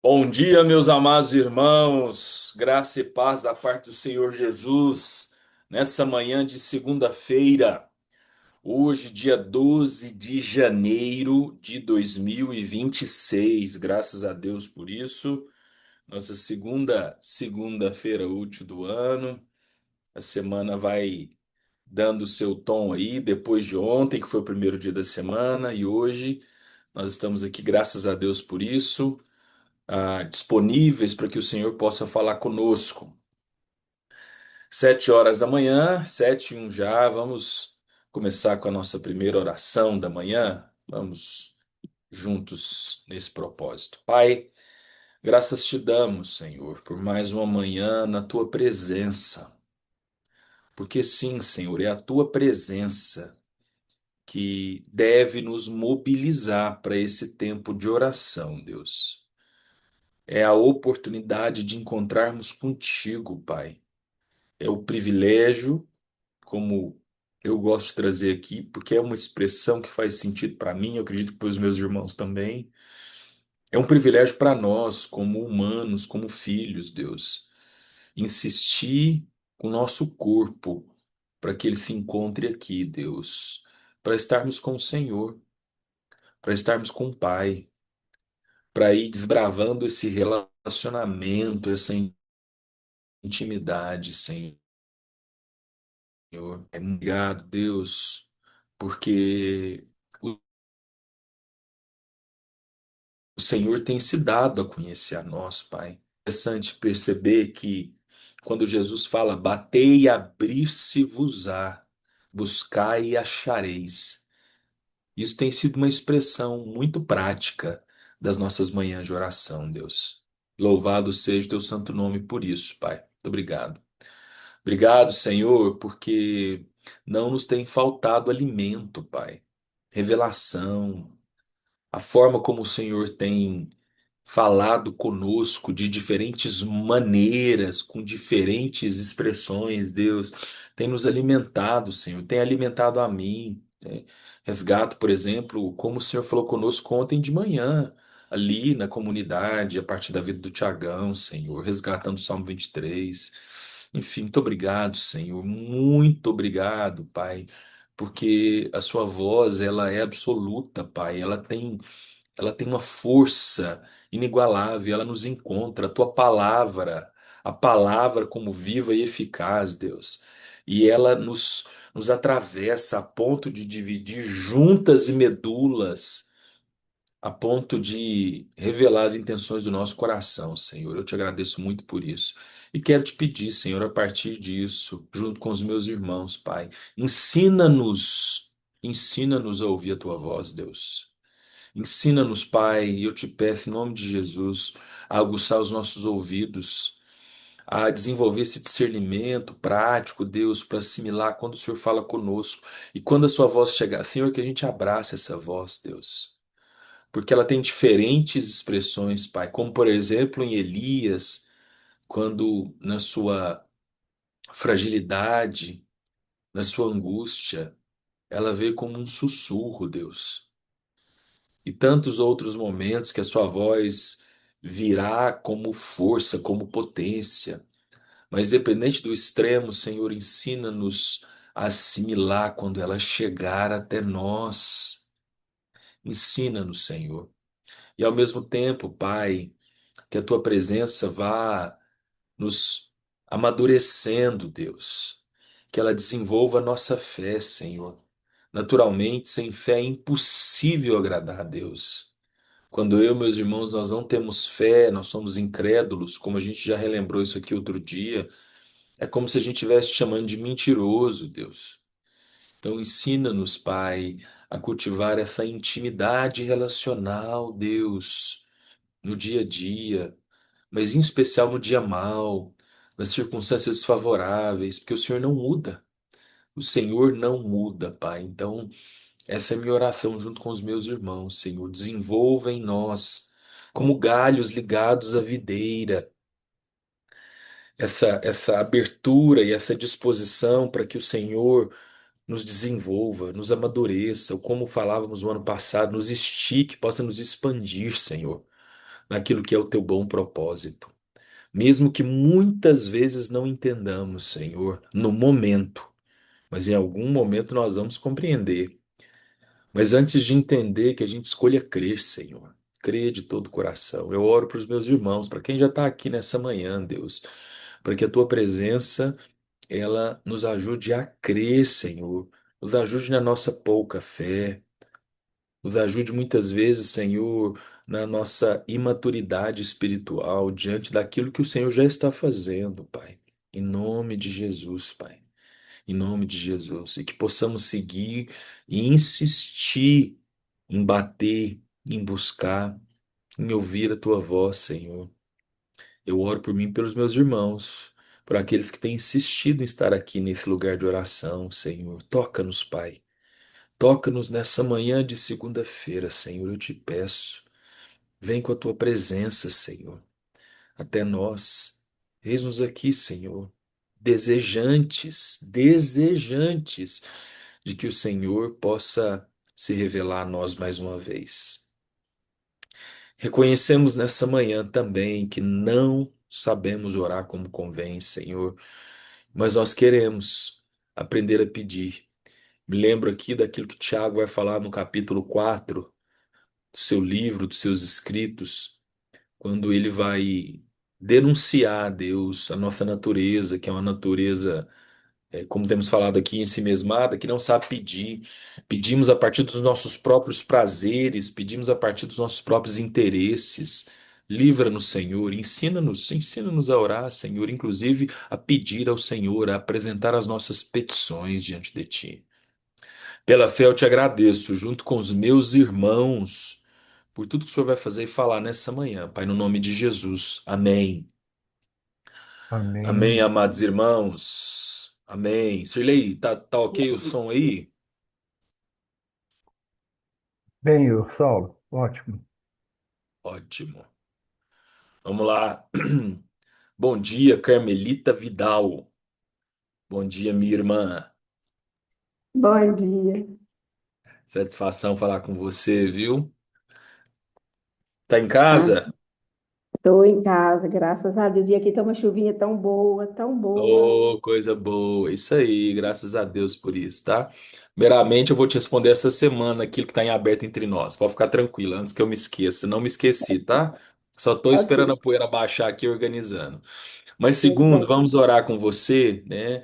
Bom dia, meus amados irmãos, graça e paz da parte do Senhor Jesus, nessa manhã de segunda-feira, hoje, dia 12 de janeiro de 2026. Graças a Deus por isso, nossa segunda-feira útil do ano. A semana vai dando o seu tom aí, depois de ontem, que foi o primeiro dia da semana, e hoje nós estamos aqui, graças a Deus por isso, disponíveis para que o Senhor possa falar conosco. 7 horas da manhã, 7:01 já, vamos começar com a nossa primeira oração da manhã. Vamos juntos nesse propósito. Pai, graças te damos, Senhor, por mais uma manhã na tua presença. Porque sim, Senhor, é a tua presença que deve nos mobilizar para esse tempo de oração, Deus. É a oportunidade de encontrarmos contigo, Pai. É o privilégio, como eu gosto de trazer aqui, porque é uma expressão que faz sentido para mim, eu acredito que para os meus irmãos também. É um privilégio para nós, como humanos, como filhos, Deus, insistir com o nosso corpo para que ele se encontre aqui, Deus, para estarmos com o Senhor, para estarmos com o Pai, para ir desbravando esse relacionamento, essa intimidade, Senhor. Obrigado, Deus, porque o Senhor tem se dado a conhecer a nós, Pai. É interessante perceber que quando Jesus fala, batei e abrir-se-vos-á, buscai e achareis. Isso tem sido uma expressão muito prática das nossas manhãs de oração, Deus. Louvado seja o teu santo nome por isso, Pai. Muito obrigado. Obrigado, Senhor, porque não nos tem faltado alimento, Pai. Revelação, a forma como o Senhor tem falado conosco de diferentes maneiras, com diferentes expressões, Deus, tem nos alimentado, Senhor, tem alimentado a mim. Né? Resgato, por exemplo, como o Senhor falou conosco ontem de manhã, ali na comunidade, a partir da vida do Tiagão, Senhor, resgatando o Salmo 23. Enfim, muito obrigado, Senhor, muito obrigado, Pai, porque a sua voz, ela é absoluta, Pai, ela tem uma força inigualável, ela nos encontra, a tua palavra, a palavra como viva e eficaz, Deus. E ela nos atravessa a ponto de dividir juntas e medulas, a ponto de revelar as intenções do nosso coração, Senhor. Eu te agradeço muito por isso. E quero te pedir, Senhor, a partir disso, junto com os meus irmãos, Pai, ensina-nos a ouvir a tua voz, Deus. Ensina-nos, Pai, e eu te peço em nome de Jesus, a aguçar os nossos ouvidos, a desenvolver esse discernimento prático, Deus, para assimilar quando o Senhor fala conosco e quando a sua voz chegar, Senhor, que a gente abrace essa voz, Deus, porque ela tem diferentes expressões, Pai, como por exemplo em Elias, quando na sua fragilidade, na sua angústia, ela veio como um sussurro, Deus. E tantos outros momentos que a sua voz virá como força, como potência. Mas dependente do extremo, Senhor, ensina-nos a assimilar quando ela chegar até nós. Ensina-nos, Senhor. E ao mesmo tempo, Pai, que a tua presença vá nos amadurecendo, Deus. Que ela desenvolva a nossa fé, Senhor. Naturalmente, sem fé é impossível agradar a Deus. Quando eu e meus irmãos nós não temos fé, nós somos incrédulos, como a gente já relembrou isso aqui outro dia, é como se a gente estivesse chamando de mentiroso, Deus. Então ensina-nos, Pai, a cultivar essa intimidade relacional, Deus, no dia a dia, mas em especial no dia mal, nas circunstâncias desfavoráveis, porque o Senhor não muda. O Senhor não muda, Pai. Então, essa é a minha oração junto com os meus irmãos, Senhor. Desenvolva em nós, como galhos ligados à videira, essa abertura e essa disposição para que o Senhor nos desenvolva, nos amadureça, ou como falávamos no ano passado, nos estique, possa nos expandir, Senhor. naquilo que é o teu bom propósito. Mesmo que muitas vezes não entendamos, Senhor, no momento, mas em algum momento nós vamos compreender. Mas antes de entender, que a gente escolha crer, Senhor. Crer de todo o coração. Eu oro para os meus irmãos, para quem já está aqui nessa manhã, Deus, para que a tua presença ela nos ajude a crer, Senhor. Nos ajude na nossa pouca fé. Nos ajude muitas vezes, Senhor, na nossa imaturidade espiritual diante daquilo que o Senhor já está fazendo, Pai. Em nome de Jesus, Pai. Em nome de Jesus. E que possamos seguir e insistir em bater, em buscar, em ouvir a tua voz, Senhor. Eu oro por mim e pelos meus irmãos, por aqueles que têm insistido em estar aqui nesse lugar de oração, Senhor. Toca-nos, Pai. Toca-nos nessa manhã de segunda-feira, Senhor, eu te peço. Vem com a tua presença, Senhor, até nós. Eis-nos aqui, Senhor, desejantes de que o Senhor possa se revelar a nós mais uma vez. Reconhecemos nessa manhã também que não sabemos orar como convém, Senhor, mas nós queremos aprender a pedir. Me lembro aqui daquilo que Tiago vai falar no capítulo 4 do seu livro, dos seus escritos, quando ele vai denunciar a Deus, a nossa natureza, que é uma natureza, como temos falado aqui, ensimesmada, que não sabe pedir. Pedimos a partir dos nossos próprios prazeres, pedimos a partir dos nossos próprios interesses. Livra-nos, Senhor, ensina-nos a orar, Senhor, inclusive a pedir ao Senhor, a apresentar as nossas petições diante de Ti. Pela fé eu te agradeço, junto com os meus irmãos, por tudo que o Senhor vai fazer e falar nessa manhã, Pai, no nome de Jesus. Amém. Amém, Amém. amados irmãos. Amém. Sirlei, tá ok o som aí? Bem, eu, Saulo, ótimo. Ótimo. Vamos lá. Bom dia, Carmelita Vidal. Bom dia, minha irmã. Bom dia. Satisfação falar com você, viu? Tá em Ah, casa? estou em casa, graças a Deus. E aqui tá uma chuvinha tão boa, tão boa. Oh, coisa boa. Isso aí, graças a Deus por isso, tá? Primeiramente, eu vou te responder essa semana aquilo que está em aberto entre nós. Pode ficar tranquilo, antes que eu me esqueça. Não me esqueci, tá? Só estou Ok, esperando a poeira baixar aqui organizando. Mas tudo segundo, bem. vamos orar com você, né,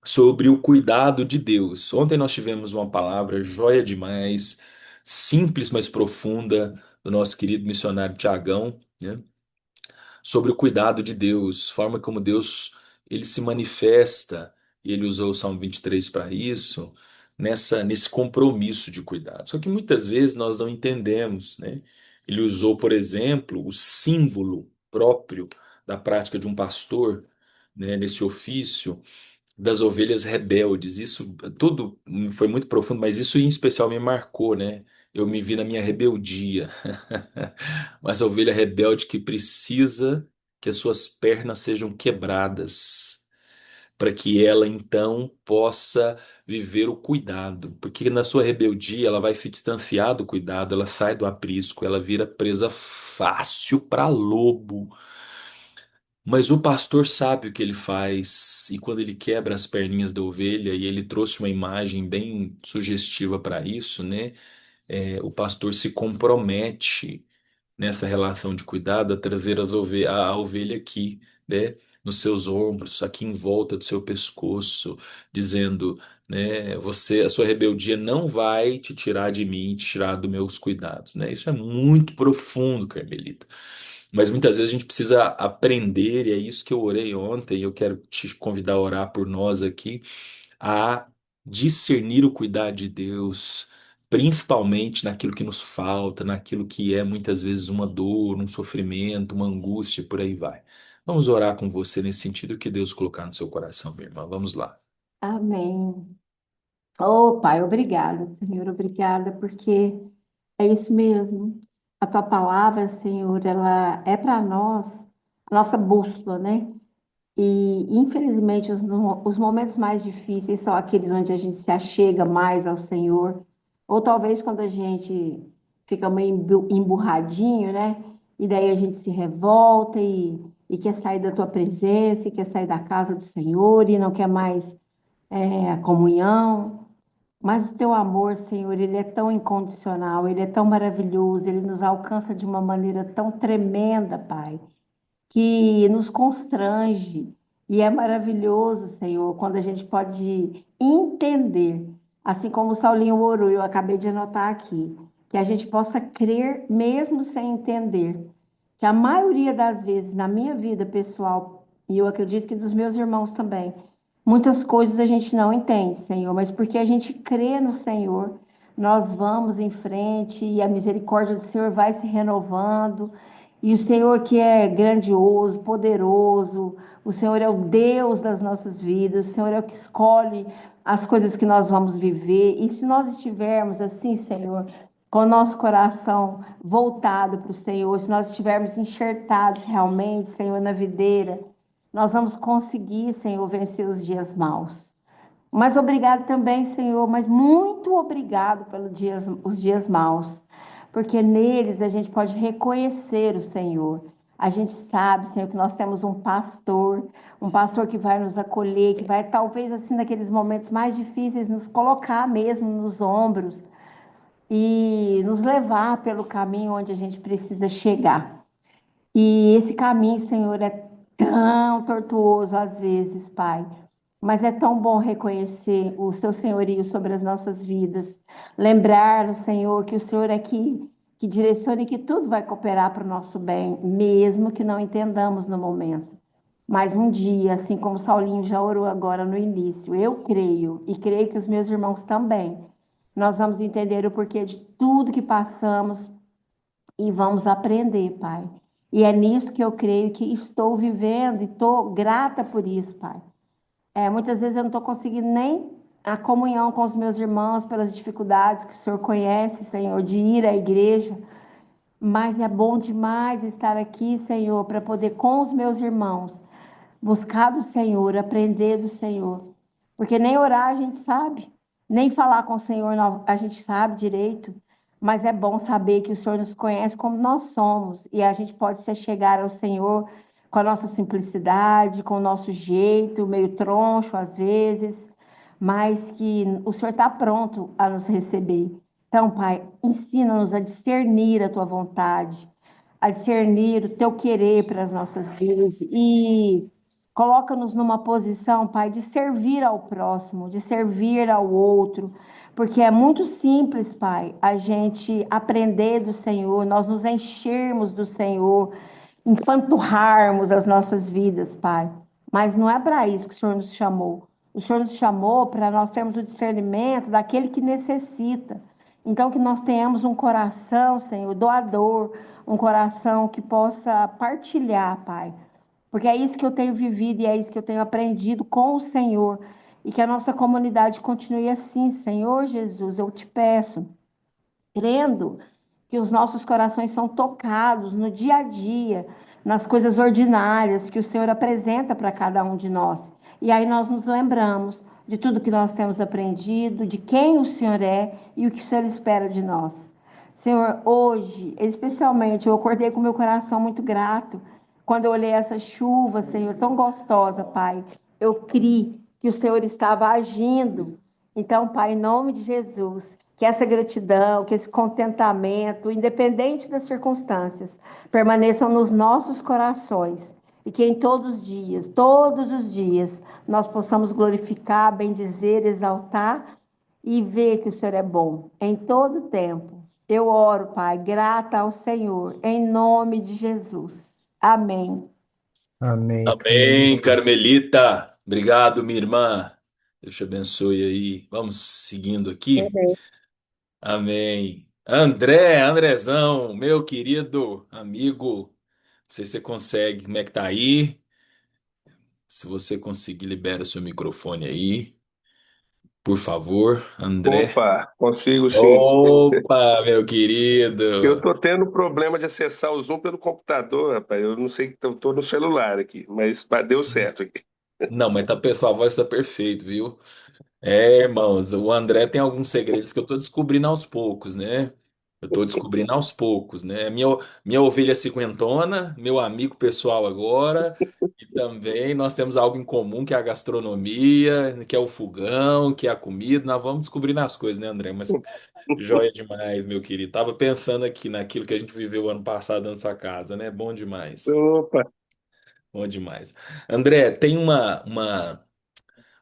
sobre o cuidado de Deus. Ontem nós tivemos uma palavra joia demais, simples, mas profunda, do nosso querido missionário Tiagão, né? Sobre o cuidado de Deus, forma como Deus ele se manifesta, e ele usou o Salmo 23 para isso, nesse compromisso de cuidado. Só que muitas vezes nós não entendemos, né? Ele usou, por exemplo, o símbolo próprio da prática de um pastor, né, nesse ofício das ovelhas rebeldes. Isso tudo foi muito profundo, mas isso em especial me marcou, né? Eu me vi na minha rebeldia. Mas a ovelha rebelde que precisa que as suas pernas sejam quebradas, para que ela então possa viver o cuidado. Porque na sua rebeldia ela vai se distanciar do cuidado, ela sai do aprisco, ela vira presa fácil para lobo. Mas o pastor sabe o que ele faz, e quando ele quebra as perninhas da ovelha, e ele trouxe uma imagem bem sugestiva para isso, né? O pastor se compromete nessa relação de cuidado a trazer a ovelha aqui, né? Nos seus ombros, aqui em volta do seu pescoço, dizendo, né? A sua rebeldia não vai te tirar de mim, te tirar dos meus cuidados, né? Isso é muito profundo, Carmelita. Mas muitas vezes a gente precisa aprender, e é isso que eu orei ontem, e eu quero te convidar a orar por nós aqui, a discernir o cuidado de Deus, principalmente naquilo que nos falta, naquilo que é muitas vezes uma dor, um sofrimento, uma angústia, por aí vai. Vamos orar com você nesse sentido que Deus colocar no seu coração, minha irmã. Vamos lá. Amém. Oh, Pai, obrigada, Senhor, obrigada, porque é isso mesmo. A tua palavra, Senhor, ela é para nós a nossa bússola, né? E, infelizmente, os momentos mais difíceis são aqueles onde a gente se achega mais ao Senhor, ou talvez quando a gente fica meio emburradinho, né? e daí a gente se revolta e quer sair da tua presença, e quer sair da casa do Senhor e não quer mais a comunhão. Mas o teu amor, Senhor, ele é tão incondicional, ele é tão maravilhoso, ele nos alcança de uma maneira tão tremenda, Pai, que nos constrange. E é maravilhoso, Senhor, quando a gente pode entender, assim como o Saulinho orou, eu acabei de anotar aqui, que a gente possa crer mesmo sem entender. Que a maioria das vezes na minha vida pessoal, e eu acredito que dos meus irmãos também, muitas coisas a gente não entende, Senhor, mas porque a gente crê no Senhor, nós vamos em frente e a misericórdia do Senhor vai se renovando. E o Senhor que é grandioso, poderoso, o Senhor é o Deus das nossas vidas, o Senhor é o que escolhe as coisas que nós vamos viver. E se nós estivermos assim, Senhor, com o nosso coração voltado para o Senhor, se nós estivermos enxertados realmente, Senhor, na videira, nós vamos conseguir, Senhor, vencer os dias maus. Mas obrigado também, Senhor, mas muito obrigado pelos os dias maus, porque neles a gente pode reconhecer o Senhor. A gente sabe, Senhor, que nós temos um pastor que vai nos acolher, que vai, talvez, assim, naqueles momentos mais difíceis, nos colocar mesmo nos ombros e nos levar pelo caminho onde a gente precisa chegar. E esse caminho, Senhor, é tão tortuoso às vezes, Pai, mas é tão bom reconhecer o seu senhorio sobre as nossas vidas. Lembrar o Senhor que o Senhor é que direciona e que tudo vai cooperar para o nosso bem, mesmo que não entendamos no momento. Mas um dia, assim como Saulinho já orou agora no início, eu creio e creio que os meus irmãos também, nós vamos entender o porquê de tudo que passamos e vamos aprender, Pai. E é nisso que eu creio que estou vivendo e estou grata por isso, Pai. Muitas vezes eu não estou conseguindo nem a comunhão com os meus irmãos pelas dificuldades que o Senhor conhece, Senhor, de ir à igreja, mas é bom demais estar aqui, Senhor, para poder com os meus irmãos buscar do Senhor, aprender do Senhor, porque nem orar a gente sabe, nem falar com o Senhor a gente sabe direito, mas é bom saber que o Senhor nos conhece como nós somos e a gente pode se chegar ao Senhor com a nossa simplicidade, com o nosso jeito, meio troncho às vezes, mas que o Senhor está pronto a nos receber. Então, Pai, ensina-nos a discernir a tua vontade, a discernir o teu querer para as nossas vidas e coloca-nos numa posição, Pai, de servir ao próximo, de servir ao outro, porque é muito simples, Pai, a gente aprender do Senhor, nós nos enchermos do Senhor, empanturrarmos as nossas vidas, Pai. Mas não é para isso que o Senhor nos chamou. O Senhor nos chamou para nós termos o discernimento daquele que necessita. Então, que nós tenhamos um coração, Senhor, doador, um coração que possa partilhar, Pai. Porque é isso que eu tenho vivido e é isso que eu tenho aprendido com o Senhor. E que a nossa comunidade continue assim, Senhor Jesus, eu te peço, crendo que os nossos corações são tocados no dia a dia, nas coisas ordinárias que o Senhor apresenta para cada um de nós. E aí nós nos lembramos de tudo que nós temos aprendido, de quem o Senhor é e o que o Senhor espera de nós. Senhor, hoje, especialmente, eu acordei com meu coração muito grato quando eu olhei essa chuva, Senhor, tão gostosa, Pai. Eu criei que o Senhor estava agindo. Então, Pai, em nome de Jesus, que essa gratidão, que esse contentamento, independente das circunstâncias, permaneçam nos nossos corações e que em todos os dias, nós possamos glorificar, bendizer, exaltar e ver que o Senhor é bom em todo tempo. Eu oro, Pai, grata ao Senhor, em nome de Jesus. Amém. Amém, Amém, Carmelita. Carmelita. Obrigado, minha irmã. Deus te abençoe aí. Vamos seguindo aqui. Amém. Amém. Andrezão, meu querido amigo. Não sei se você consegue. Como é que tá aí? Se você conseguir, libera o seu microfone aí, por favor, André. Opa, consigo sim. Opa, meu Eu querido. tô tendo problema de acessar o Zoom pelo computador, rapaz. Eu não sei, eu tô no celular aqui, mas deu certo aqui. Não, mas tá, pessoal, a voz tá perfeito, viu? É, irmãos, o André tem alguns segredos que eu tô descobrindo aos poucos, né? Eu estou descobrindo aos poucos, né? Minha ovelha cinquentona, meu amigo pessoal agora, e também nós temos algo em comum que é a gastronomia, que é o fogão, que é a comida. Nós vamos descobrindo as coisas, né, André? Mas joia demais, meu querido. Tava pensando aqui naquilo que a gente viveu ano passado na sua casa, né? Bom demais. Opa, Bom demais. André, tem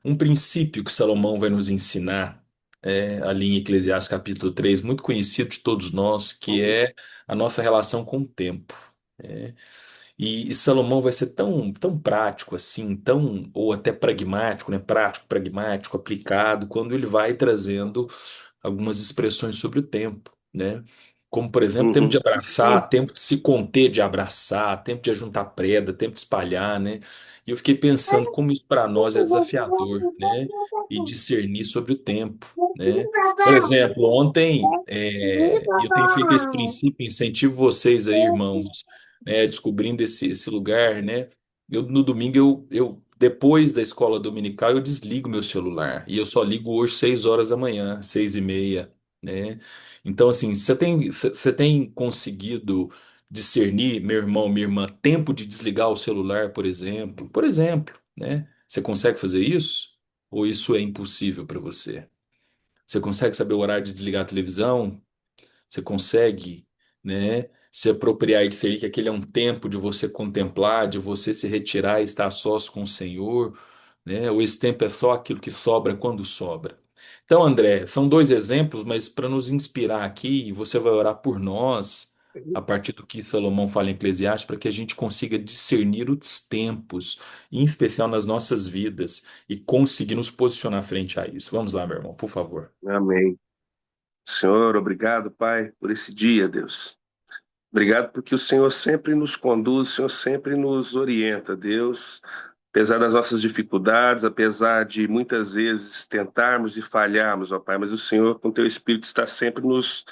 um princípio que Salomão vai nos ensinar, ali em Eclesiastes capítulo 3, muito conhecido de todos nós, que é a nossa relação com o tempo. É, e Salomão vai ser tão prático assim, ou até pragmático, né? Prático, pragmático, aplicado, quando ele vai trazendo algumas expressões sobre o tempo, né? Como, por exemplo, tempo de uhum. abraçar, tempo de se conter de abraçar, tempo de ajuntar preda, tempo de espalhar, né? E eu fiquei pensando como isso para nós é desafiador, né? E discernir sobre o tempo, né? Por exemplo, ontem, e eu tenho feito esse princípio, incentivo vocês aí, irmãos, né, descobrindo esse lugar, né? No domingo, depois da escola dominical, eu desligo meu celular. E eu só ligo hoje 6 horas da manhã, 6h30, né? Então, assim, você tem conseguido discernir, meu irmão, minha irmã, tempo de desligar o celular, por exemplo? Por exemplo, né? Você consegue fazer isso? Ou isso é impossível para você? Você consegue saber o horário de desligar a televisão? Você consegue, né, se apropriar e dizer que aquele é um tempo de você contemplar, de você se retirar e estar a sós com o Senhor, né? Ou esse tempo é só aquilo que sobra quando sobra. Então, André, são dois exemplos, mas para nos inspirar aqui, você vai orar por nós, a partir do que Salomão fala em Eclesiastes, para que a gente consiga discernir os tempos, em especial nas nossas vidas, e conseguir nos posicionar frente a isso. Vamos lá, meu irmão, por favor. Amém. Senhor, obrigado, Pai, por esse dia, Deus. Obrigado porque o Senhor sempre nos conduz, o Senhor sempre nos orienta, Deus. Apesar das nossas dificuldades, apesar de muitas vezes tentarmos e falharmos, ó Pai, mas o Senhor, com teu Espírito, está sempre nos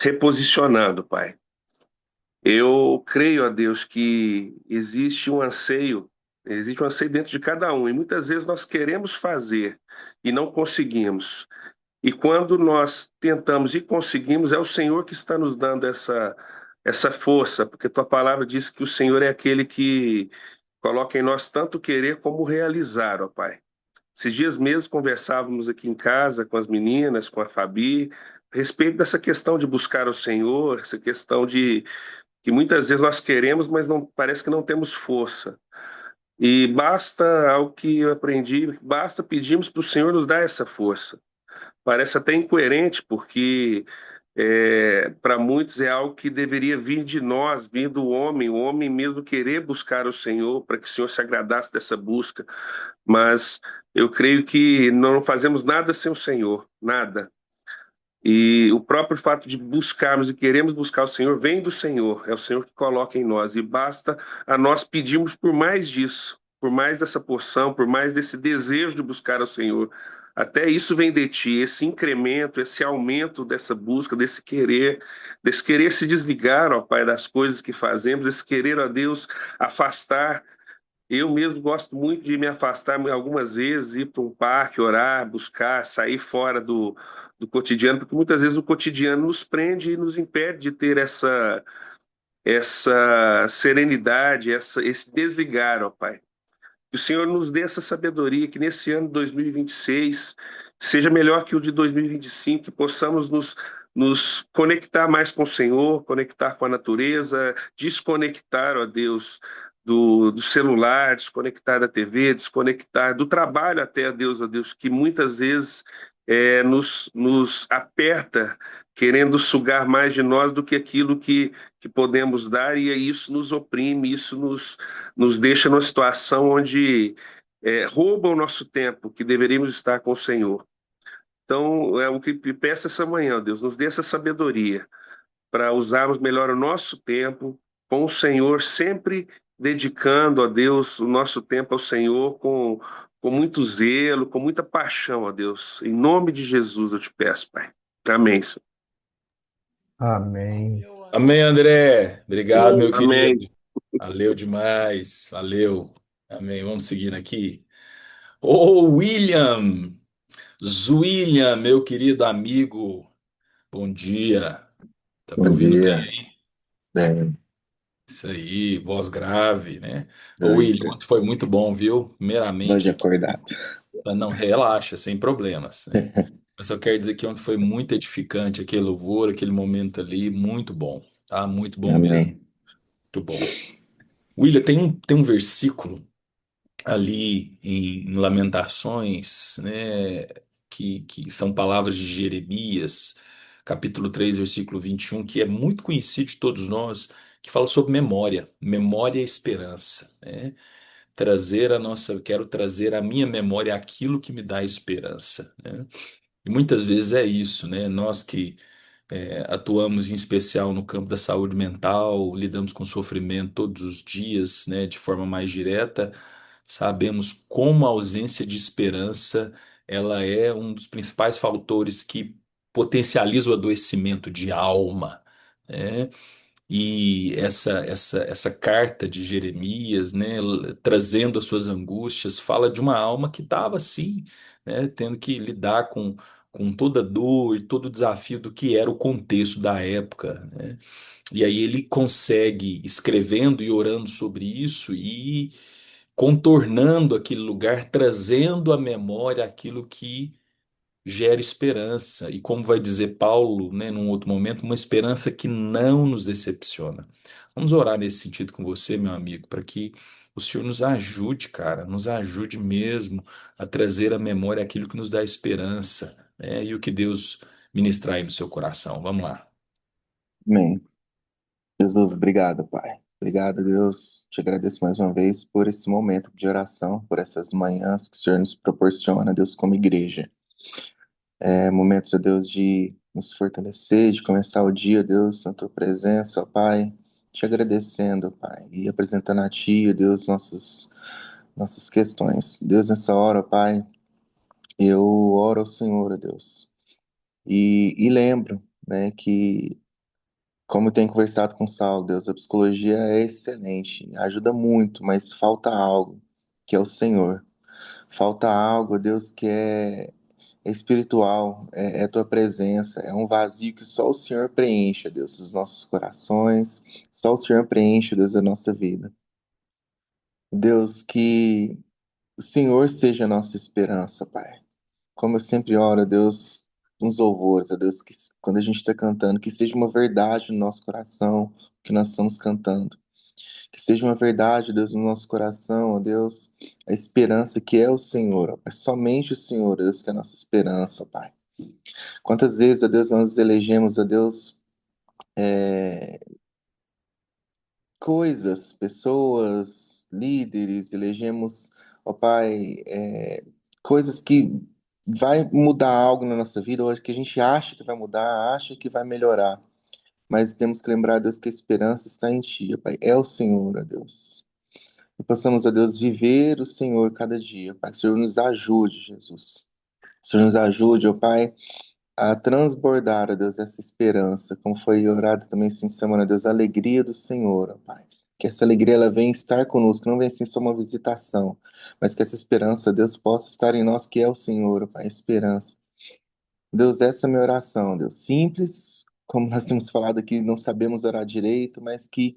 reposicionando, Pai. Eu creio, ó Deus, que existe um anseio dentro de cada um, e muitas vezes nós queremos fazer e não conseguimos. E quando nós tentamos e conseguimos, é o Senhor que está nos dando essa força, porque tua palavra diz que o Senhor é aquele que coloca em nós tanto querer como realizar, ó Pai. Esses dias mesmo conversávamos aqui em casa com as meninas, com a Fabi, a respeito dessa questão de buscar o Senhor, essa questão de que muitas vezes nós queremos, mas não parece que não temos força. E basta, ao que eu aprendi, basta pedirmos para o Senhor nos dar essa força. Parece até incoerente, porque para muitos é algo que deveria vir de nós, vir do homem, o homem mesmo querer buscar o Senhor, para que o Senhor se agradasse dessa busca. Mas eu creio que não fazemos nada sem o Senhor, nada. E o próprio fato de buscarmos e queremos buscar o Senhor vem do Senhor, é o Senhor que coloca em nós. E basta a nós pedirmos por mais disso, por mais dessa porção, por mais desse desejo de buscar o Senhor. Até isso vem de ti, esse incremento, esse aumento dessa busca, desse querer se desligar, ó Pai, das coisas que fazemos, esse querer, ó Deus, afastar. Eu mesmo gosto muito de me afastar algumas vezes, ir para um parque, orar, buscar, sair fora do cotidiano, porque muitas vezes o cotidiano nos prende e nos impede de ter essa serenidade, esse desligar, ó Pai. Que o Senhor nos dê essa sabedoria, que nesse ano de 2026 seja melhor que o de 2025, que possamos nos conectar mais com o Senhor, conectar com a natureza, desconectar, ó Deus, do celular, desconectar da TV, desconectar do trabalho até, ó Deus, que muitas vezes nos aperta, querendo sugar mais de nós do que aquilo que podemos dar, e isso nos oprime, isso nos deixa numa situação onde rouba o nosso tempo, que deveríamos estar com o Senhor. Então, é o que peço essa manhã, Deus, nos dê essa sabedoria para usarmos melhor o nosso tempo com o Senhor, sempre dedicando a Deus o nosso tempo ao Senhor com muito zelo, com muita paixão, ó Deus. Em nome de Jesus eu te peço, Pai. Amém, Senhor. Amém. Amém, André. Obrigado, meu Amém. querido. Valeu demais. Valeu. Amém. Vamos seguindo aqui. Ô, William. Zwilliam, meu querido amigo. Bom dia. Tá me Bom ouvindo bem dia. aí? Bem, Isso aí, voz grave, né? Ô, William, eita, ontem foi muito bom, viu? hoje Primeiramente aqui, acordado. não, relaxa, sem problemas, né? Eu só quero dizer que ontem foi muito edificante aquele louvor, aquele momento ali, muito bom, tá? Muito bom mesmo, Amém. muito bom. William, tem um versículo ali em Lamentações, né, que são palavras de Jeremias, capítulo 3 versículo 21 que é muito conhecido de todos nós, que fala sobre memória, memória e esperança, né? Quero trazer à minha memória aquilo que me dá esperança, né? E muitas vezes é isso, né? Nós que atuamos em especial no campo da saúde mental, lidamos com sofrimento todos os dias, né, de forma mais direta. Sabemos como a ausência de esperança, ela é um dos principais fatores que potencializa o adoecimento de alma, né? E essa carta de Jeremias, né, trazendo as suas angústias, fala de uma alma que estava assim, né, tendo que lidar com toda a dor e todo o desafio do que era o contexto da época, né? E aí ele consegue, escrevendo e orando sobre isso e contornando aquele lugar, trazendo à memória aquilo que gera esperança. E como vai dizer Paulo, né, num outro momento, uma esperança que não nos decepciona. Vamos orar nesse sentido com você, meu amigo, para que o Senhor nos ajude, cara, nos ajude mesmo a trazer à memória aquilo que nos dá esperança, né, e o que Deus ministrar aí no seu coração. Vamos lá. Amém. Jesus, obrigado, Pai. Obrigado, Deus. Te agradeço mais uma vez por esse momento de oração, por essas manhãs que o Senhor nos proporciona, Deus, como igreja. Momentos, ó Deus, de nos fortalecer, de começar o dia, Deus, na tua presença, ó Pai. Te agradecendo, Pai, e apresentando a Ti, ó Deus, nossas questões. Deus, nessa hora, ó Pai, eu oro ao Senhor, ó Deus. E lembro, né, que, como eu tenho conversado com o Saulo, Deus, a psicologia é excelente, ajuda muito, mas falta algo, que é o Senhor. Falta algo, Deus, que é espiritual, é a tua presença, é um vazio que só o Senhor preenche, Deus, os nossos corações, só o Senhor preenche, Deus, a nossa vida. Deus, que o Senhor seja a nossa esperança, Pai. Como eu sempre oro, a Deus, nos louvores, a Deus, que quando a gente está cantando, que seja uma verdade no nosso coração, o que nós estamos cantando. Que seja uma verdade, Deus, no nosso coração, ó Deus, a esperança que é o Senhor, ó Pai. Somente o Senhor, Deus, que é a nossa esperança, ó Pai. Quantas vezes, ó Deus, nós elegemos, ó Deus, é, coisas, pessoas, líderes, elegemos, ó Pai, coisas que vai mudar algo na nossa vida, ou que a gente acha que vai mudar, acha que vai melhorar. Mas temos que lembrar, Deus, que a esperança está em Ti, ó Pai. É o Senhor, ó Deus. E possamos, ó Deus, viver o Senhor cada dia, Pai. Que o Senhor nos ajude, Jesus. Que o Senhor nos ajude, ó Pai, a transbordar, ó Deus, essa esperança, como foi orado também esse fim de semana, ó Deus, a alegria do Senhor, ó Pai. Que essa alegria ela venha estar conosco, não venha assim só uma visitação, mas que essa esperança, ó Deus, possa estar em nós, que é o Senhor, ó Pai, a esperança. Deus, essa é a minha oração, Deus. Simples, como nós temos falado aqui, não sabemos orar direito, mas que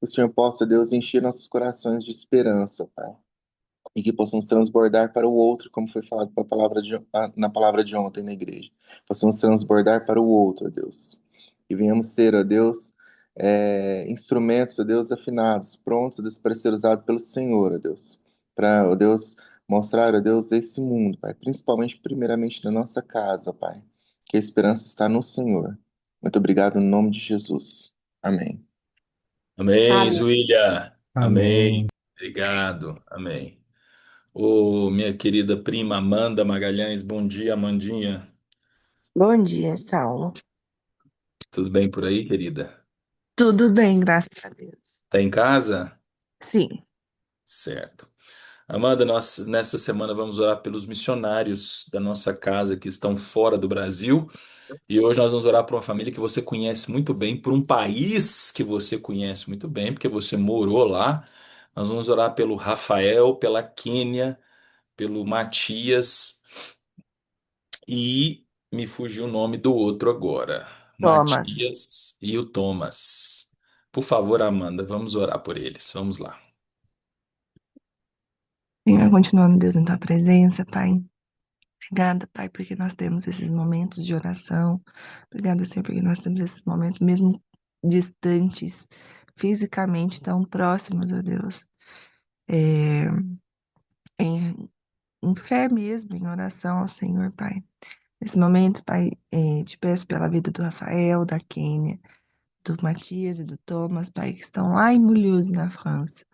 o Senhor possa, Deus, encher nossos corações de esperança, ó Pai, e que possamos transbordar para o outro, como foi falado na palavra de ontem na igreja. Possamos transbordar para o outro, ó Deus. E venhamos ser, ó Deus, instrumentos, ó Deus, afinados, prontos, ó Deus, para ser usados pelo Senhor, ó Deus. Para, ó Deus, mostrar, ó Deus, esse mundo, Pai, principalmente, primeiramente, na nossa casa, ó Pai, que a esperança está no Senhor. Muito obrigado, no nome de Jesus. Amém. Amém, Amém. Zuília. Amém. Amém. Obrigado. Amém. Ô, minha querida prima Amanda Magalhães, bom dia, Amandinha. Bom dia, Saulo. Tudo bem por aí, querida? Tudo bem, graças a Deus. Tá em casa? Sim. Certo. Amanda, nós nessa semana vamos orar pelos missionários da nossa casa que estão fora do Brasil. E hoje nós vamos orar por uma família que você conhece muito bem, por um país que você conhece muito bem, porque você morou lá. Nós vamos orar pelo Rafael, pela Quênia, pelo Matias e me fugiu o nome do outro agora. Thomas. Matias e o Thomas. Por favor, Amanda, vamos orar por eles. Vamos lá. Senhor, continuando, Deus, em tua presença, Pai. Obrigada, Pai, porque nós temos esses momentos de oração. Obrigada, Senhor, porque nós temos esses momentos, mesmo distantes, fisicamente tão próximos, ó Deus. É, em, em fé mesmo, em oração ao Senhor, Pai. Nesse momento, Pai, te peço pela vida do Rafael, da Kênia, do Matias e do Thomas, Pai, que estão lá em Mulhouse, na França.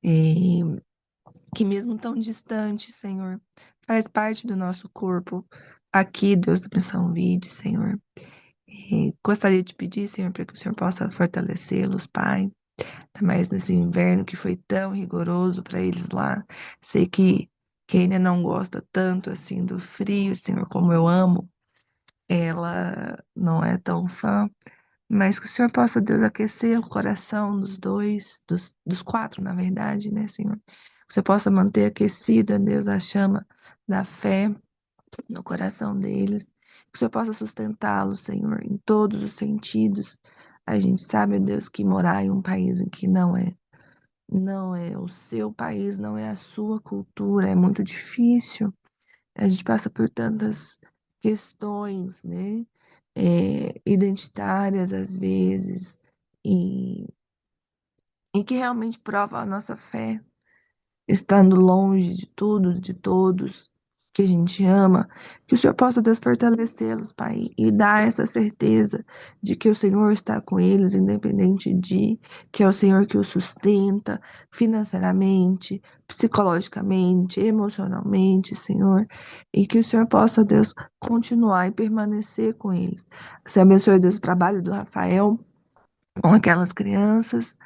E que mesmo tão distante, Senhor, faz parte do nosso corpo aqui, Deus da Missão Vide, Senhor. E gostaria de pedir, Senhor, para que o Senhor possa fortalecê-los, Pai, ainda mais nesse inverno que foi tão rigoroso para eles lá. Sei que Kênia não gosta tanto assim do frio, Senhor, como eu amo. Ela não é tão fã, mas que o Senhor possa, Deus, aquecer o coração dos dois, dos quatro, na verdade, né, Senhor? Que o Senhor possa manter aquecido, ó Deus, a chama da fé no coração deles. Que o Senhor possa sustentá-los, Senhor, em todos os sentidos. A gente sabe, ó Deus, que morar em um país em que não é o seu país, não é a sua cultura, é muito difícil. A gente passa por tantas questões, né? Identitárias às vezes, e, e que realmente prova a nossa fé, estando longe de tudo, de todos que a gente ama, que o Senhor possa, Deus, fortalecê-los, Pai, e dar essa certeza de que o Senhor está com eles, independente de que é o Senhor que os sustenta financeiramente, psicologicamente, emocionalmente, Senhor, e que o Senhor possa, Deus, continuar e permanecer com eles. Você abençoe, Deus, o trabalho do Rafael com aquelas crianças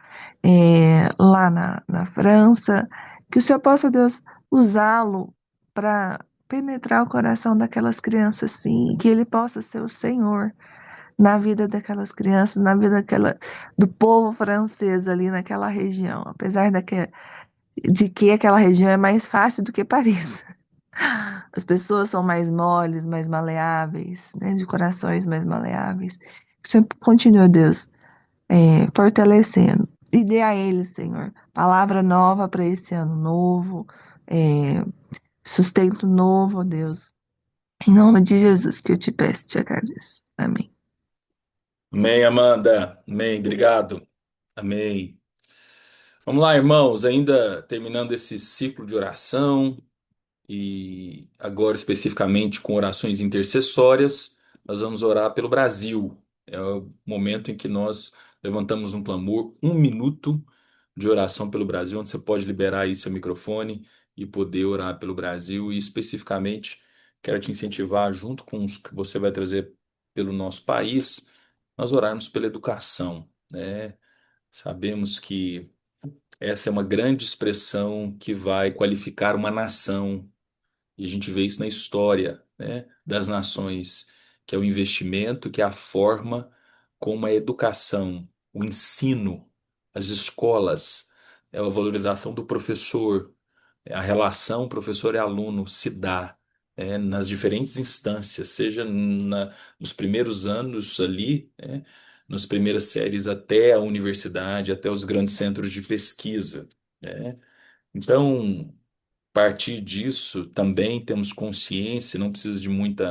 lá na França, que o Senhor possa, Deus, usá-lo para penetrar o coração daquelas crianças, sim, e que ele possa ser o Senhor na vida daquelas crianças, na vida do povo francês ali naquela região, apesar de que aquela região é mais fácil do que Paris. As pessoas são mais moles, mais maleáveis, né, de corações mais maleáveis. Que o Senhor continue, Deus, fortalecendo. E dê a eles, Senhor, palavra nova para esse ano novo, é, sustento novo, ó Deus. Em nome de Jesus que eu te peço, te agradeço. Amém. Amém, Amanda. Amém. Obrigado. Amém. Vamos lá, irmãos, ainda terminando esse ciclo de oração e agora especificamente com orações intercessórias, nós vamos orar pelo Brasil. É o momento em que nós levantamos um clamor, 1 minuto de oração pelo Brasil, onde você pode liberar aí seu microfone e poder orar pelo Brasil. E especificamente quero te incentivar, junto com os que você vai trazer pelo nosso país, nós orarmos pela educação, né? Sabemos que essa é uma grande expressão que vai qualificar uma nação, e a gente vê isso na história, né, das nações, que é o investimento, que é a forma como a educação, o ensino, as escolas, é a valorização do professor, a relação professor e aluno se dá, nas diferentes instâncias, seja nos primeiros anos ali, nas primeiras séries até a universidade, até os grandes centros de pesquisa, né? Então, partir disso também temos consciência, não precisa de muito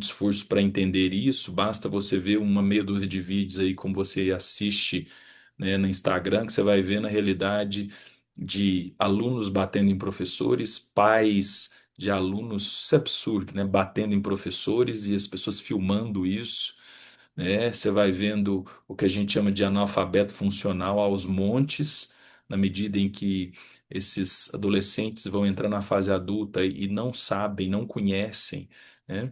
esforço para entender isso, basta você ver uma meia dúzia de vídeos aí como você assiste, né, no Instagram, que você vai ver na realidade de alunos batendo em professores, pais de alunos, isso é absurdo, né, batendo em professores e as pessoas filmando isso, né? Você vai vendo o que a gente chama de analfabeto funcional aos montes, na medida em que esses adolescentes vão entrar na fase adulta e não sabem, não conhecem, né,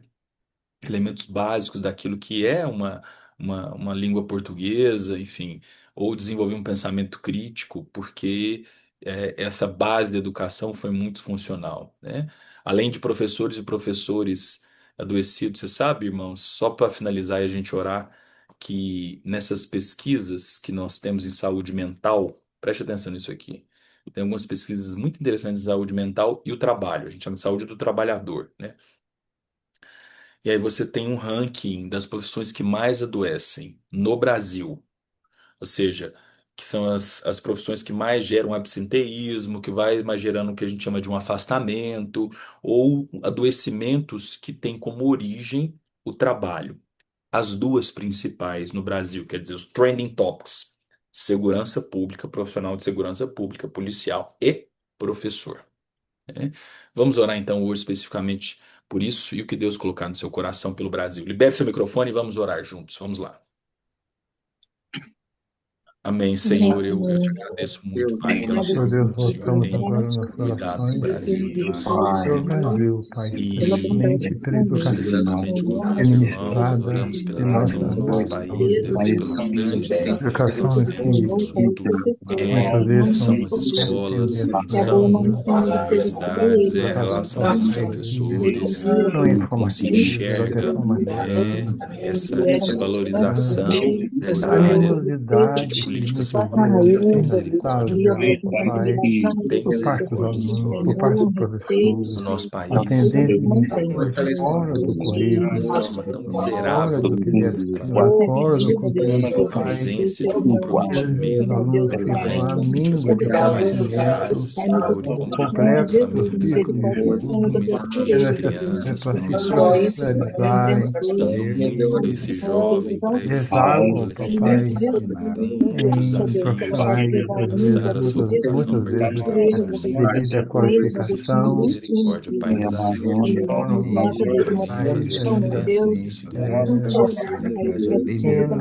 elementos básicos daquilo que é uma língua portuguesa, enfim, ou desenvolver um pensamento crítico, porque essa base da educação foi muito funcional, né? Além de professores e professores adoecidos, você sabe, irmãos, só para finalizar e a gente orar, que nessas pesquisas que nós temos em saúde mental, preste atenção nisso aqui. Tem algumas pesquisas muito interessantes em saúde mental e o trabalho. A gente chama de saúde do trabalhador, né? E aí você tem um ranking das profissões que mais adoecem no Brasil. Ou seja, que são as profissões que mais geram absenteísmo, que vai mais gerando o que a gente chama de um afastamento, ou adoecimentos que têm como origem o trabalho. As duas principais no Brasil, quer dizer, os trending topics: segurança pública, profissional de segurança pública, policial e professor, né? Vamos orar então hoje especificamente por isso e o que Deus colocar no seu coração pelo Brasil. Libere seu microfone e vamos orar juntos. Vamos lá. Amém, Senhor. Eu te agradeço muito, Deus, Pai, em pela nome Meu de Deus, força que o Senhor voltamos tem agora nas cuidado do orações Brasil, Deus. pelo Brasil, Pai, E especialmente pela educação especificamente como teus irmãos, ministrada oramos pela em educação nossa no nosso país, Deus, pelos grandes desafios educação que temos que posto, muitas vezes que são as tem escolas, que tendência são as universidades, é a a, relação com os Pai, que professores, não como se informativa, enxerga deformativa, essa valorização dessa área de animosidade que políticas muitas públicas. vezes Senhor, tem tem misericórdia, estado, Pai. Pai, Tem por parte dos misericórdia, alunos, Senhor, por parte dos do professores, nosso a país, tendência Senhor. de ensino fora do De currículo, forma tão fora miserável, do que deve Deus, ser, fora do sem contexto, Pai. ausência de E os comprometimento, alunos ficam Pai, à com essas míngua de oportunidades, conhecimento, Senhor, e o como completo famílias, ciclo de estudo, como infantis é as necessário crianças, para se professores, especializarem, estando muito saber, esse jovem para esse desabam, papai, adolescente, muitos em desafios de profissionais, às vezes, começar a sua vocação no muitas mercado de vezes, trabalho, Senhor. devido à Tem qualificação, misericórdia, Pai, nos ajude tornam, para assim pai, fazer a diferença nisso, Deus, na vida dessa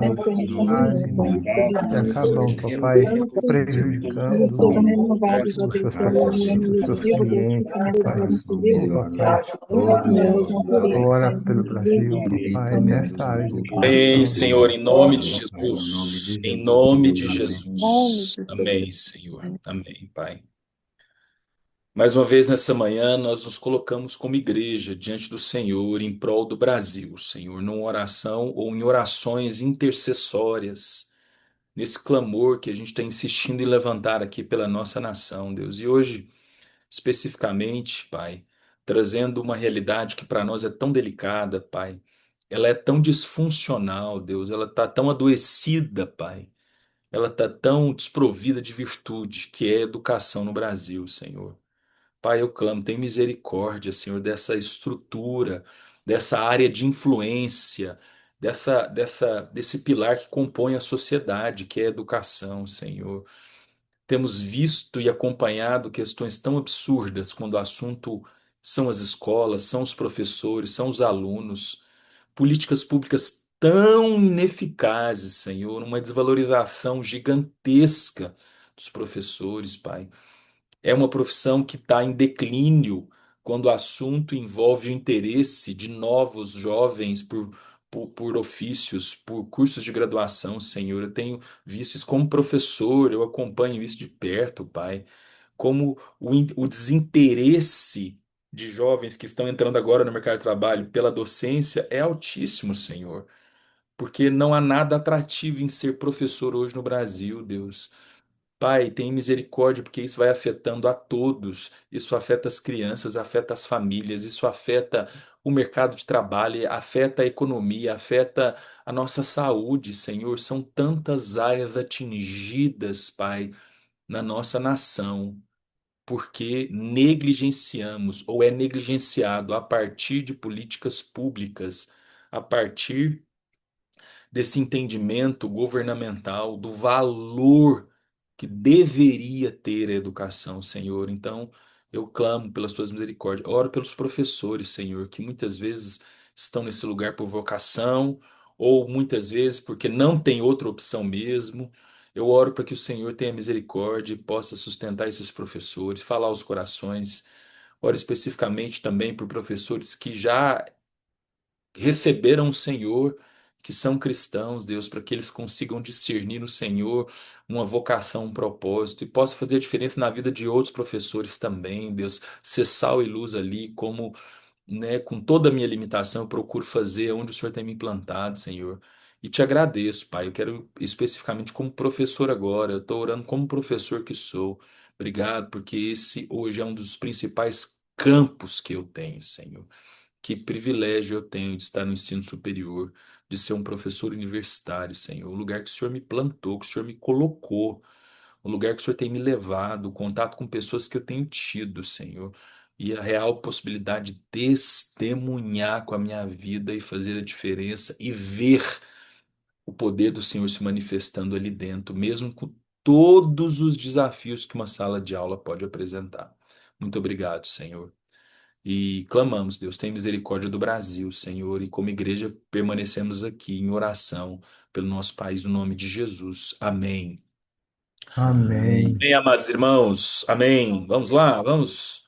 pequenos, Senhor, pai, que acabam, papai, prejudicando os seus pacientes, os seus clientes, papai. Ô, papai, ora pelo Brasil, papai, nessa área de Amém, educação. Senhor, em nome de Jesus. Em nome de nome Jesus. de Amém, Senhor. Amém, Pai. Mais uma vez nessa manhã, nós nos colocamos como igreja diante do Senhor em prol do Brasil, Senhor, numa oração ou em orações intercessórias, nesse clamor que a gente está insistindo em levantar aqui pela nossa nação, Deus. E hoje, especificamente, Pai, trazendo uma realidade que para nós é tão delicada, Pai. Ela é tão disfuncional, Deus. Ela está tão adoecida, Pai. Ela está tão desprovida de virtude, que é a educação no Brasil, Senhor. Pai, eu clamo, tem misericórdia, Senhor, dessa estrutura, dessa área de influência, desse pilar que compõe a sociedade, que é a educação, Senhor. Temos visto e acompanhado questões tão absurdas quando o assunto são as escolas, são os professores, são os alunos, políticas públicas tão ineficazes, Senhor, uma desvalorização gigantesca dos professores, Pai. É uma profissão que está em declínio quando o assunto envolve o interesse de novos jovens por ofícios, por cursos de graduação, Senhor. Eu tenho visto isso como professor, eu acompanho isso de perto, Pai. Como o desinteresse de jovens que estão entrando agora no mercado de trabalho pela docência é altíssimo, Senhor. Porque não há nada atrativo em ser professor hoje no Brasil, Deus. Pai, tem misericórdia, porque isso vai afetando a todos. Isso afeta as crianças, afeta as famílias, isso afeta o mercado de trabalho, afeta a economia, afeta a nossa saúde, Senhor. São tantas áreas atingidas, Pai, na nossa nação, porque negligenciamos ou é negligenciado a partir de políticas públicas, a partir desse entendimento governamental do valor que deveria ter a educação, Senhor. Então, eu clamo pelas tuas misericórdias. Oro pelos professores, Senhor, que muitas vezes estão nesse lugar por vocação ou muitas vezes porque não tem outra opção mesmo. Eu oro para que o Senhor tenha misericórdia e possa sustentar esses professores, falar aos corações. Oro especificamente também por professores que já receberam o Senhor, que são cristãos, Deus, para que eles consigam discernir no Senhor uma vocação, um propósito, e possa fazer a diferença na vida de outros professores também, Deus, ser sal e luz ali, como, né, com toda a minha limitação, eu procuro fazer onde o Senhor tem me implantado, Senhor. E te agradeço, Pai. Eu quero especificamente como professor agora, eu estou orando como professor que sou. Obrigado, porque esse hoje é um dos principais campos que eu tenho, Senhor. Que privilégio eu tenho de estar no ensino superior, de ser um professor universitário, Senhor. O lugar que o Senhor me plantou, que o Senhor me colocou, o lugar que o Senhor tem me levado, o contato com pessoas que eu tenho tido, Senhor. E a real possibilidade de testemunhar com a minha vida e fazer a diferença e ver o poder do Senhor se manifestando ali dentro, mesmo com todos os desafios que uma sala de aula pode apresentar. Muito obrigado, Senhor. E clamamos, Deus, tem misericórdia do Brasil, Senhor, e como igreja permanecemos aqui em oração pelo nosso país, no nome de Jesus. Amém. Amém. Amém, amados irmãos. Amém. Vamos lá, vamos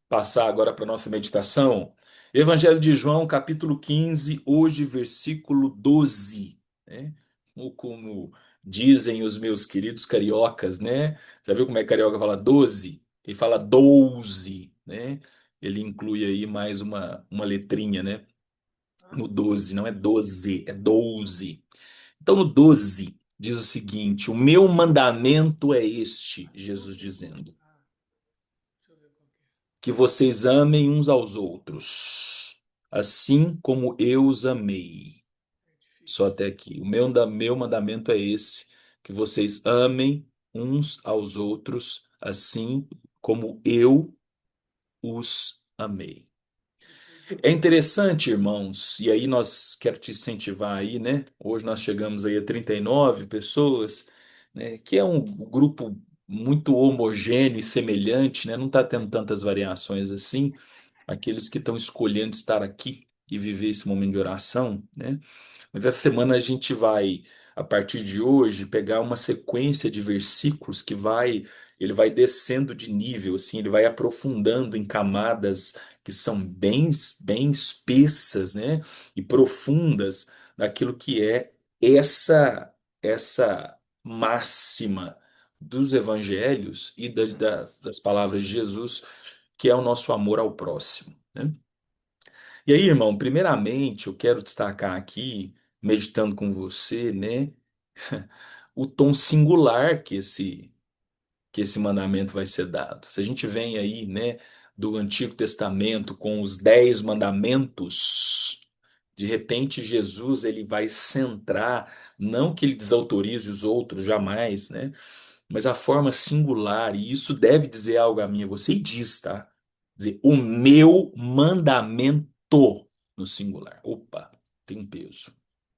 passar agora para a nossa meditação. Evangelho de João, capítulo 15, hoje, versículo 12, né? Ou como dizem os meus queridos cariocas, né? Já viu como é que carioca fala 12? Ele fala 12, né? Ele inclui aí mais uma letrinha, né? No 12, não é 12, é 12. Então, no 12, diz o seguinte: o meu mandamento é este, Jesus dizendo, que vocês amem uns aos outros, assim como eu os amei. Só até aqui. Meu mandamento é esse, que vocês amem uns aos outros, assim como eu os amei. É interessante, irmãos, e aí nós quero te incentivar aí, né? Hoje nós chegamos aí a 39 pessoas, né? Que é um grupo muito homogêneo e semelhante, né? Não está tendo tantas variações assim. Aqueles que estão escolhendo estar aqui e viver esse momento de oração, né? Mas essa semana a gente vai, a partir de hoje, pegar uma sequência de versículos ele vai descendo de nível, assim, ele vai aprofundando em camadas que são bem espessas, né? E profundas daquilo que é essa máxima dos evangelhos e das palavras de Jesus, que é o nosso amor ao próximo, né? E aí, irmão, primeiramente, eu quero destacar aqui, meditando com você, né, o tom singular que esse mandamento vai ser dado. Se a gente vem aí, né, do Antigo Testamento com os 10 mandamentos, de repente Jesus ele vai centrar, não que ele desautorize os outros jamais, né, mas a forma singular, e isso deve dizer algo a mim e a você, e diz, tá? Dizer, o meu mandamento no singular. Opa, tem um peso,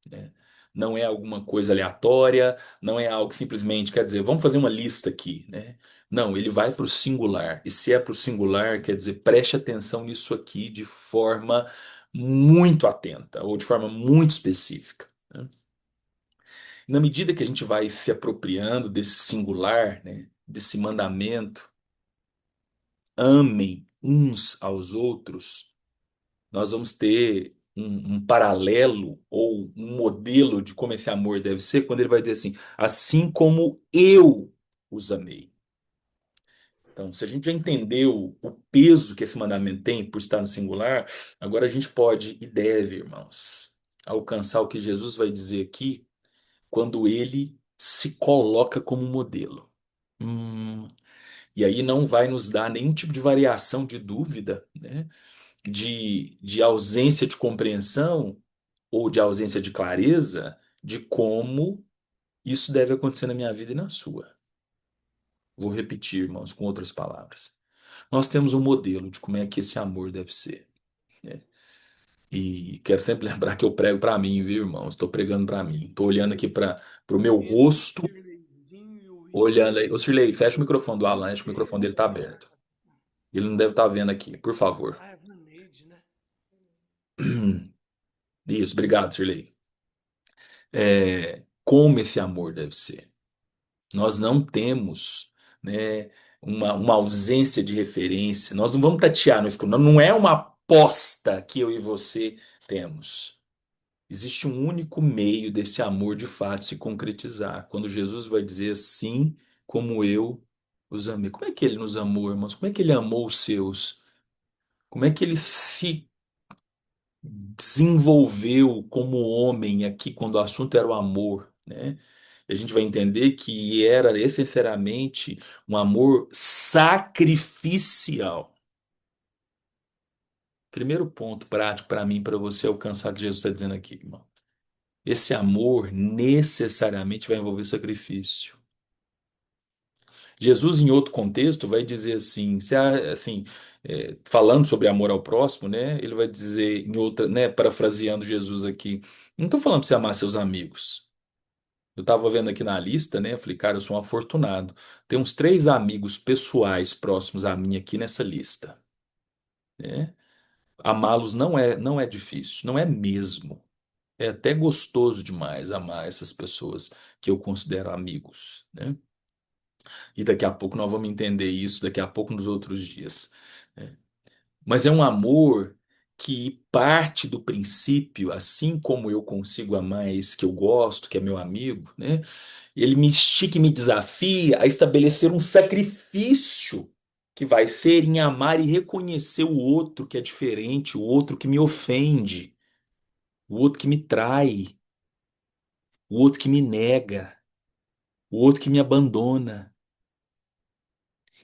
né? Não é alguma coisa aleatória, não é algo que simplesmente quer dizer, vamos fazer uma lista aqui, né? Não, ele vai para o singular. E se é para o singular, quer dizer, preste atenção nisso aqui de forma muito atenta ou de forma muito específica, né? Na medida que a gente vai se apropriando desse singular, né, desse mandamento, amem uns aos outros, nós vamos ter um paralelo ou um modelo de como esse amor deve ser, quando ele vai dizer assim como eu os amei. Então, se a gente já entendeu o peso que esse mandamento tem por estar no singular, agora a gente pode e deve, irmãos, alcançar o que Jesus vai dizer aqui quando ele se coloca como modelo. Hum, e aí não vai nos dar nenhum tipo de variação de dúvida, né? De ausência de compreensão ou de ausência de clareza de como isso deve acontecer na minha vida e na sua. Vou repetir, irmãos, com outras palavras. Nós temos um modelo de como é que esse amor deve ser, né? E quero sempre lembrar que eu prego para mim, viu, irmãos? Estou pregando para mim. Estou olhando aqui para o meu rosto, olhando aí. Ô, Sirlei, fecha o microfone do Alan, acho que o microfone dele está aberto. Ele não deve estar vendo aqui, por favor. Isso, obrigado, Sirlei. Como esse amor deve ser. Nós não temos, né, uma ausência de referência. Nós não vamos tatear no escuro. Não é uma aposta que eu e você temos. Existe um único meio desse amor de fato se concretizar. Quando Jesus vai dizer assim, como eu os amei. Como é que ele nos amou, irmãos? Como é que ele amou os seus? Como é que ele se desenvolveu como homem aqui quando o assunto era o amor, né? A gente vai entender que era essencialmente um amor sacrificial. Primeiro ponto prático para mim, para você alcançar o que Jesus está dizendo aqui, irmão. Esse amor necessariamente vai envolver sacrifício. Jesus, em outro contexto, vai dizer assim, assim, falando sobre amor ao próximo, né? Ele vai dizer em outra, né? Parafraseando Jesus aqui, não estou falando para você amar seus amigos. Eu estava vendo aqui na lista, né? Eu falei, cara, eu sou um afortunado. Tem uns 3 amigos pessoais próximos a mim aqui nessa lista, né? Amá-los não é difícil, não é mesmo. É até gostoso demais amar essas pessoas que eu considero amigos, né? E daqui a pouco nós vamos entender isso, daqui a pouco nos outros dias, né? Mas é um amor que parte do princípio, assim como eu consigo amar esse que eu gosto, que é meu amigo, né? Ele me estica e me desafia a estabelecer um sacrifício que vai ser em amar e reconhecer o outro que é diferente, o outro que me ofende, o outro que me trai, o outro que me nega, o outro que me abandona.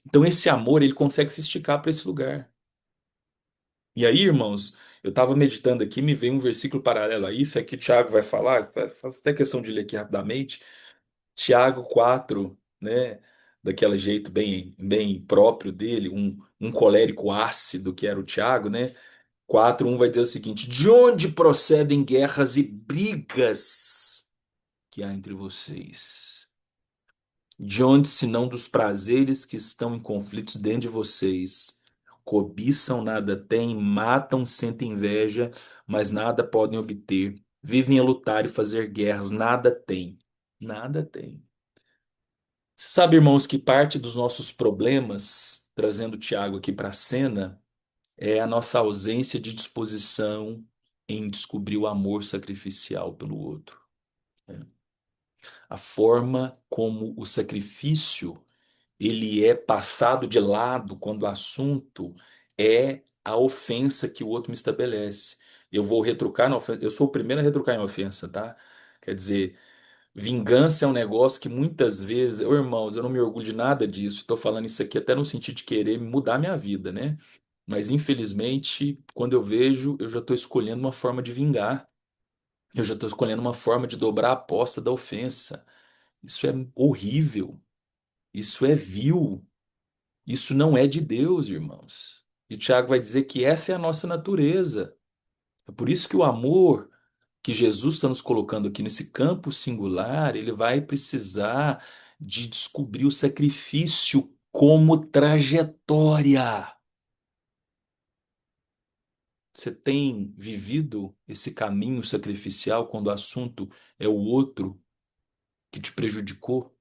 Então esse amor, ele consegue se esticar para esse lugar. E aí, irmãos, eu estava meditando aqui, me veio um versículo paralelo a isso, é que o Tiago vai falar, faço até questão de ler aqui rapidamente, Tiago 4, né, daquele jeito bem próprio dele, um colérico ácido que era o Tiago, né, 4:1 vai dizer o seguinte, de onde procedem guerras e brigas que há entre vocês? De onde, senão dos prazeres que estão em conflitos dentro de vocês? Cobiçam, nada têm, matam, sentem inveja, mas nada podem obter. Vivem a lutar e fazer guerras, nada têm. Nada têm. Você sabe, irmãos, que parte dos nossos problemas, trazendo o Tiago aqui para a cena, é a nossa ausência de disposição em descobrir o amor sacrificial pelo outro, né? A forma como o sacrifício ele é passado de lado quando o assunto é a ofensa que o outro me estabelece. Eu vou retrucar na ofensa, eu sou o primeiro a retrucar em ofensa, tá? Quer dizer, vingança é um negócio que muitas vezes, ô irmãos, eu não me orgulho de nada disso. Estou falando isso aqui até no sentido de querer mudar minha vida, né? Mas infelizmente, quando eu vejo, eu já estou escolhendo uma forma de vingar. Eu já estou escolhendo uma forma de dobrar a aposta da ofensa. Isso é horrível. Isso é vil. Isso não é de Deus, irmãos. E Tiago vai dizer que essa é a nossa natureza. É por isso que o amor que Jesus está nos colocando aqui nesse campo singular, ele vai precisar de descobrir o sacrifício como trajetória. Você tem vivido esse caminho sacrificial quando o assunto é o outro que te prejudicou?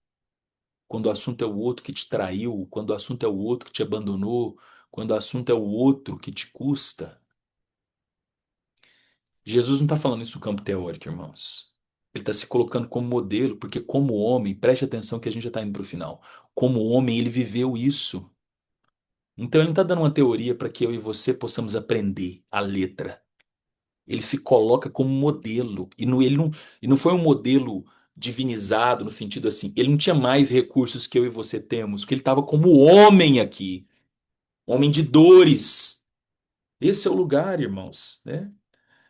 Quando o assunto é o outro que te traiu? Quando o assunto é o outro que te abandonou? Quando o assunto é o outro que te custa? Jesus não está falando isso no campo teórico, irmãos. Ele está se colocando como modelo, porque como homem, preste atenção que a gente já está indo para o final. Como homem, ele viveu isso. Então ele não está dando uma teoria para que eu e você possamos aprender a letra. Ele se coloca como modelo. E não foi um modelo divinizado no sentido assim. Ele não tinha mais recursos que eu e você temos, porque ele estava como homem aqui. Homem de dores. Esse é o lugar, irmãos, né?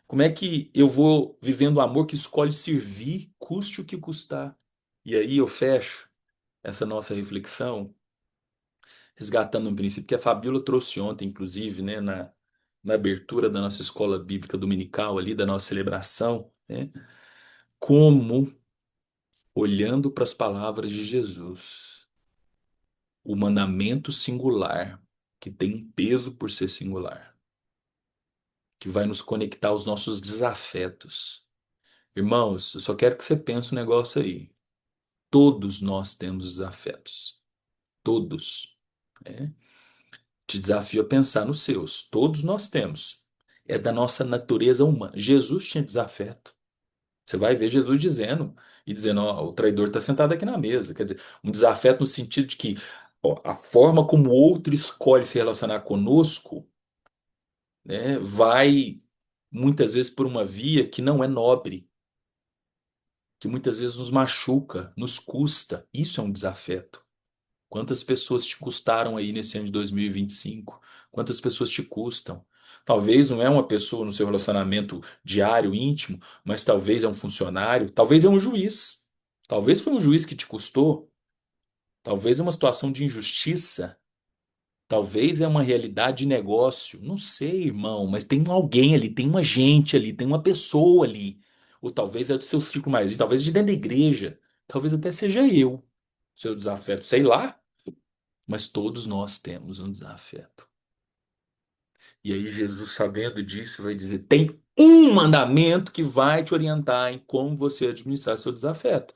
Como é que eu vou vivendo o amor que escolhe servir, custe o que custar? E aí eu fecho essa nossa reflexão, resgatando um princípio que a Fabíola trouxe ontem, inclusive, né, na abertura da nossa escola bíblica dominical ali, da nossa celebração, né? Como, olhando para as palavras de Jesus, o mandamento singular, que tem peso por ser singular, que vai nos conectar aos nossos desafetos. Irmãos, eu só quero que você pense um negócio aí. Todos nós temos desafetos. Todos. Né? Te desafio a pensar nos seus. Todos nós temos. É da nossa natureza humana. Jesus tinha desafeto. Você vai ver Jesus dizendo, ó, o traidor está sentado aqui na mesa. Quer dizer, um desafeto no sentido de que ó, a forma como o outro escolhe se relacionar conosco, né, vai muitas vezes por uma via que não é nobre, que muitas vezes nos machuca, nos custa. Isso é um desafeto. Quantas pessoas te custaram aí nesse ano de 2025? Quantas pessoas te custam? Talvez não é uma pessoa no seu relacionamento diário, íntimo, mas talvez é um funcionário, talvez é um juiz. Talvez foi um juiz que te custou, talvez é uma situação de injustiça, talvez é uma realidade de negócio. Não sei, irmão, mas tem alguém ali, tem uma gente ali, tem uma pessoa ali. Ou talvez é do seu círculo mais íntimo, talvez de dentro da igreja, talvez até seja eu, seu desafeto, sei lá, mas todos nós temos um desafeto. E aí Jesus, sabendo disso, vai dizer: tem um mandamento que vai te orientar em como você administrar seu desafeto.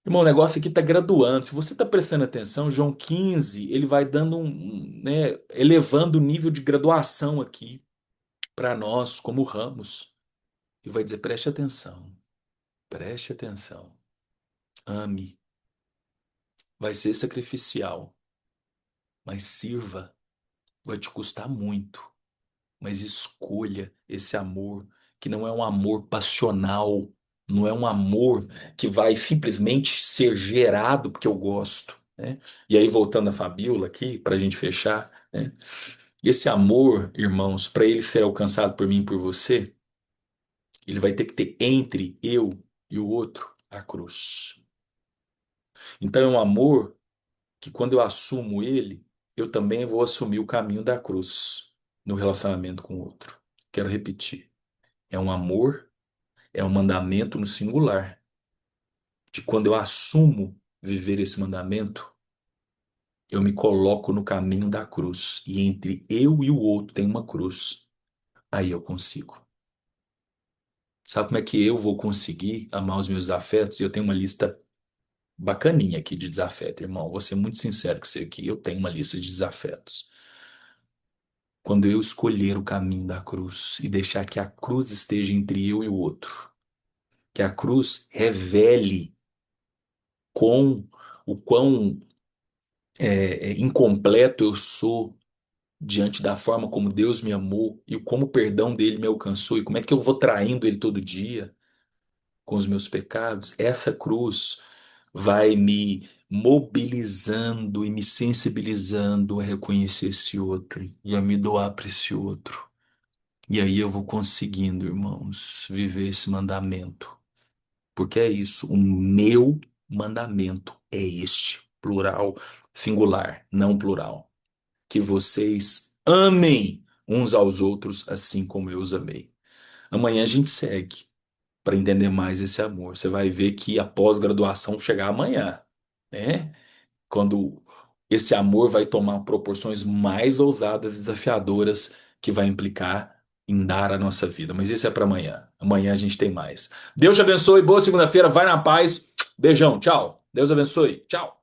Irmão, o negócio aqui está graduando. Se você está prestando atenção, João 15, ele vai dando né, elevando o nível de graduação aqui para nós, como ramos. E vai dizer: preste atenção, ame, vai ser sacrificial, mas sirva, vai te custar muito. Mas escolha esse amor, que não é um amor passional, não é um amor que vai simplesmente ser gerado porque eu gosto, né? E aí, voltando à Fabíola aqui, para a gente fechar, né? Esse amor, irmãos, para ele ser alcançado por mim e por você, ele vai ter que ter entre eu e o outro a cruz. Então é um amor que quando eu assumo ele, eu também vou assumir o caminho da cruz no relacionamento com o outro. Quero repetir. É um amor, é um mandamento no singular. De quando eu assumo viver esse mandamento, eu me coloco no caminho da cruz. E entre eu e o outro tem uma cruz. Aí eu consigo. Sabe como é que eu vou conseguir amar os meus afetos? Eu tenho uma lista bacaninha aqui de desafeto, irmão. Vou ser muito sincero com você aqui. Eu tenho uma lista de desafetos. Quando eu escolher o caminho da cruz e deixar que a cruz esteja entre eu e o outro, que a cruz revele com o quão incompleto eu sou diante da forma como Deus me amou e como o perdão dele me alcançou e como é que eu vou traindo ele todo dia com os meus pecados, essa cruz vai me mobilizando e me sensibilizando a reconhecer esse outro e a me doar para esse outro. E aí eu vou conseguindo, irmãos, viver esse mandamento. Porque é isso, o meu mandamento é este, plural, singular, não plural. Que vocês amem uns aos outros assim como eu os amei. Amanhã a gente segue para entender mais esse amor. Você vai ver que a pós-graduação chegar amanhã, né? Quando esse amor vai tomar proporções mais ousadas e desafiadoras que vai implicar em dar a nossa vida. Mas isso é para amanhã. Amanhã a gente tem mais. Deus te abençoe. Boa segunda-feira. Vai na paz. Beijão. Tchau. Deus abençoe. Tchau.